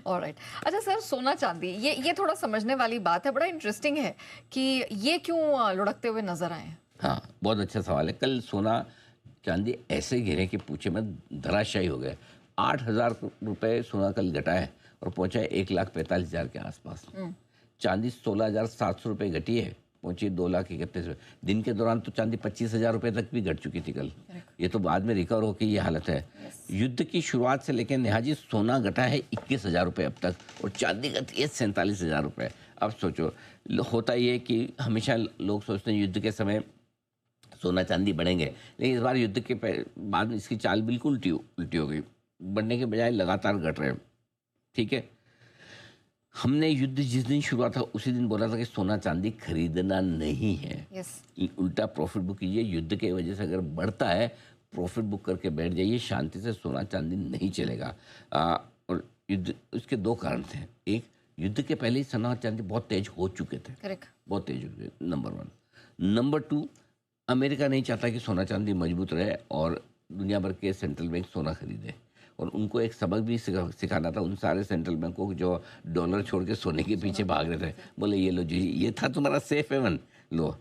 Alright. अच्छा sir, सोना चांदी ये थोड़ा समझने वाली बात है, बड़ा इंटरेस्टिंग है कि ये क्यों लुढ़कते हुए नजर आए हैं। हाँ, बहुत अच्छा सवाल है। कल सोना चांदी ऐसे गिरे कि पूछे मत, धराशायी हो गए। 8,000 रुपये सोना कल घटा है और पहुंचा है 1,45,000 के आसपास। चांदी 16,700 रुपये घटी है, पहुंची 2,31,000। दिन के दौरान तो चांदी 25,000 रुपये तक भी घट चुकी थी कल। ये तो बाद में रिकवर होकर ये हालत है। युद्ध की शुरुआत से लेकर नेहाजी सोना घटा है 21,000 रुपये अब तक, और चांदी घटी है 47,000 रुपये। अब सोचो, होता ये कि हमेशा लोग सोचते हैं युद्ध के समय सोना चांदी बढ़ेंगे, लेकिन इस बार युद्ध के बाद में इसकी चाल बिल्कुल उल्टी हो गई। बढ़ने के बजाय लगातार घट रहे हैं। ठीक है, हमने युद्ध जिस दिन शुरू हुआ था उसी दिन बोला था कि सोना चांदी खरीदना नहीं है। उल्टा प्रॉफिट बुक कीजिए। युद्ध के वजह से अगर बढ़ता है, प्रॉफिट बुक करके बैठ जाइए, शांति से। सोना चांदी नहीं चलेगा। और युद्ध, उसके दो कारण थे। एक, युद्ध के पहले ही सोना चांदी बहुत तेज हो चुके थे। बहुत तेज हो चुके, नंबर 1। नंबर 2, अमेरिका नहीं चाहता कि सोना चांदी मजबूत रहे और दुनिया भर के सेंट्रल बैंक सोना खरीदे। और उनको एक सबक भी सिखाना था उन सारे सेंट्रल बैंकों को जो डॉलर छोड़ के सोने के पीछे भाग रहे थे। बोले ये लो जी, ये था तुम्हारा सेफ हेवन, लो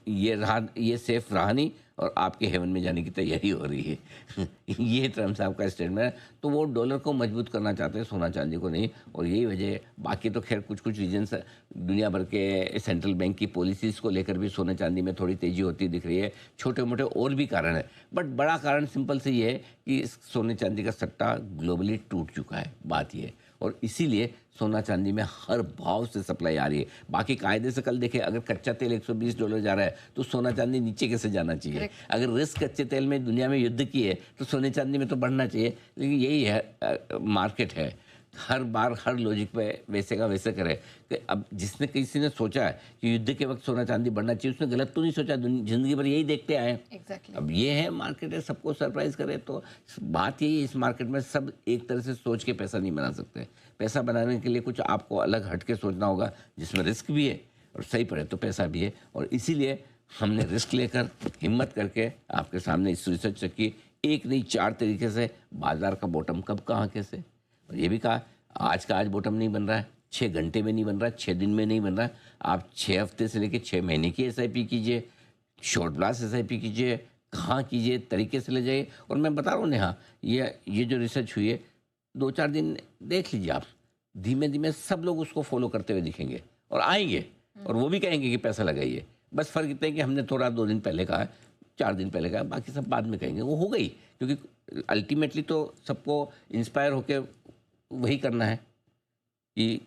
ये रहा, ये सेफ रहा नहीं और आपके हेवन में जाने की तैयारी हो रही है। ये ट्रम्प साहब का स्टेटमेंट है। तो वो डॉलर को मजबूत करना चाहते हैं, सोना चांदी को नहीं। और यही वजह। बाकी तो खैर कुछ रीजन्स दुनिया भर के सेंट्रल बैंक की पॉलिसीज को लेकर भी सोने चांदी में थोड़ी तेजी होती दिख रही है। छोटे मोटे और भी कारण है, बट बड़ा कारण सिंपल से ये है कि सोने चांदी का सट्टा ग्लोबली टूट चुका है। बात ये है, और इसीलिए सोना चांदी में हर भाव से सप्लाई आ रही है। बाकी कायदे से कल देखें, अगर कच्चा तेल $120 जा रहा है तो सोना चांदी नीचे कैसे जाना चाहिए। अगर रिस्क कच्चे तेल में दुनिया में युद्ध की है तो सोने चांदी में तो बढ़ना चाहिए। लेकिन यही है, मार्केट है। हर बार हर लॉजिक पे वैसे का वैसे करे। कि अब किसी ने सोचा है कि युद्ध के वक्त सोना चांदी बढ़ना चाहिए, उसने गलत तो नहीं सोचा। जिंदगी भर यही देखते आए। अब ये है, मार्केट है, सबको सरप्राइज करे। तो बात यही है, इस मार्केट में सब एक तरह से सोच के पैसा नहीं बना सकते। पैसा बनाने के लिए कुछ आपको अलग हट के सोचना होगा, जिसमें रिस्क भी है और सही पड़े तो पैसा भी है। और इसीलिए हमने रिस्क लेकर, हिम्मत करके आपके सामने इस रिसर्च रखी, एक नहीं 4 तरीके से बाजार का बॉटम कब कहाँ कैसे। और ये भी कहा, आज का आज बॉटम नहीं बन रहा है, 6 घंटे में नहीं बन रहा है, 6 दिन में नहीं बन रहा है। आप 6 हफ्ते से लेकर 6 महीने की SIP कीजिए, शॉर्ट ब्लास्ट SIP कीजिए, कहाँ कीजिए, तरीके से ले जाइए। और मैं बता रहा हूँ नेहा, ये जो रिसर्च हुई है, 2-4 दिन देख लीजिए आप। धीमे धीमे सब लोग उसको फॉलो करते हुए दिखेंगे और आएंगे, और वो भी कहेंगे कि पैसा लगाइए। बस फर्क इतना है कि हमने थोड़ा 2 दिन पहले कहा, 4 दिन पहले कहा, बाकी सब बाद में कहेंगे। वो हो गई, क्योंकि अल्टीमेटली तो सबको इंस्पायर होकर वही करना है कि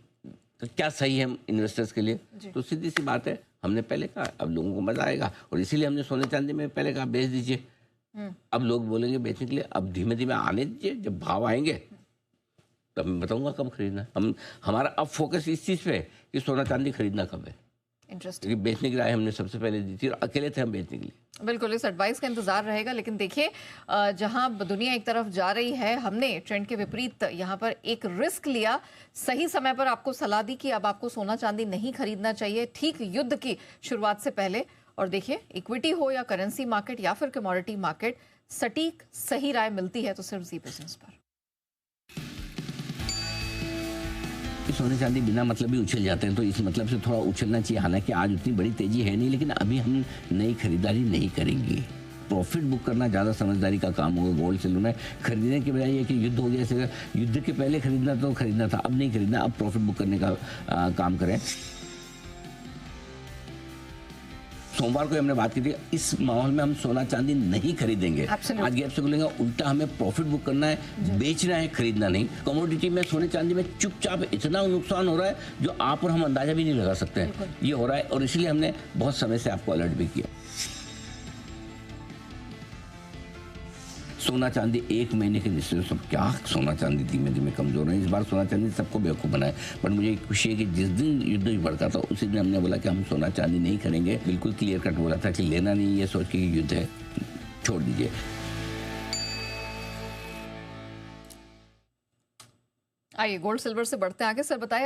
तो क्या सही है इन्वेस्टर्स के लिए। तो सीधी सी बात है, हमने पहले कहा, अब लोगों को मजा आएगा। और इसीलिए हमने सोने चांदी में पहले कहा बेच दीजिए। अब लोग बोलेंगे बेचने के लिए, अब धीमे धीमे आने दीजिए। जब भाव आएंगे तब मैं बताऊंगा कब खरीदना। हमारा अब फोकस इस चीज़ पे है कि सोना चांदी खरीदना कब है। क्योंकि बेचने की राय हमने सबसे पहले दी थी और अकेले थे हम बेचने के लिए। बिल्कुल, इस एडवाइस का इंतजार रहेगा। लेकिन देखिए, जहां दुनिया एक तरफ जा रही है, हमने ट्रेंड के विपरीत यहां पर एक रिस्क लिया। सही समय पर आपको सलाह दी कि अब आपको सोना चांदी नहीं खरीदना चाहिए, ठीक युद्ध की शुरुआत से पहले। और देखिए, इक्विटी हो या करेंसी मार्केट या फिर कमोडिटी मार्केट, सटीक सही राय मिलती है तो सिर्फ जी बिजनेस पर। सोने चांदी बिना मतलब भी उछल जाते हैं, तो इस मतलब से थोड़ा उछलना चाहिए। हालांकि आज उतनी बड़ी तेजी है नहीं, लेकिन अभी हम नई खरीदारी नहीं करेंगे। प्रॉफिट बुक करना ज़्यादा समझदारी का काम होगा। गोल्ड सिल्वर में खरीदने के बजाय ये कि युद्ध हो गया, जैसे युद्ध के पहले खरीदना तो खरीदना था, अब नहीं खरीदना। अब प्रॉफिट बुक करने का काम करें। सोमवार को हमने बात की थी, इस माहौल में हम सोना चांदी नहीं खरीदेंगे। आज गैप से खुलेंगे, उल्टा हमें प्रॉफिट बुक करना है, बेचना है, खरीदना नहीं। कमोडिटी में, सोने चांदी में चुपचाप इतना नुकसान हो रहा है जो आप और हम अंदाजा भी नहीं लगा सकते। ये हो रहा है, और इसलिए हमने बहुत समय से आपको अलर्ट भी किया। सोना चांदी 1 महीने के निश्चित सब क्या सोना चांदी धीमे धीमे कमजोर है। इस बार सोना चांदी सबको बेवकूफ़ बनाए। पर मुझे खुशी है कि जिस दिन युद्ध भड़का था उसी दिन हमने बोला कि हम सोना चांदी नहीं खरीदेंगे। बिल्कुल क्लियर कट बोला था कि लेना नहीं, ये सोच के कि युद्ध है, छोड़ दीजिए। आइए गोल्ड सिल्वर से बढ़ते आगे। सर बताइए,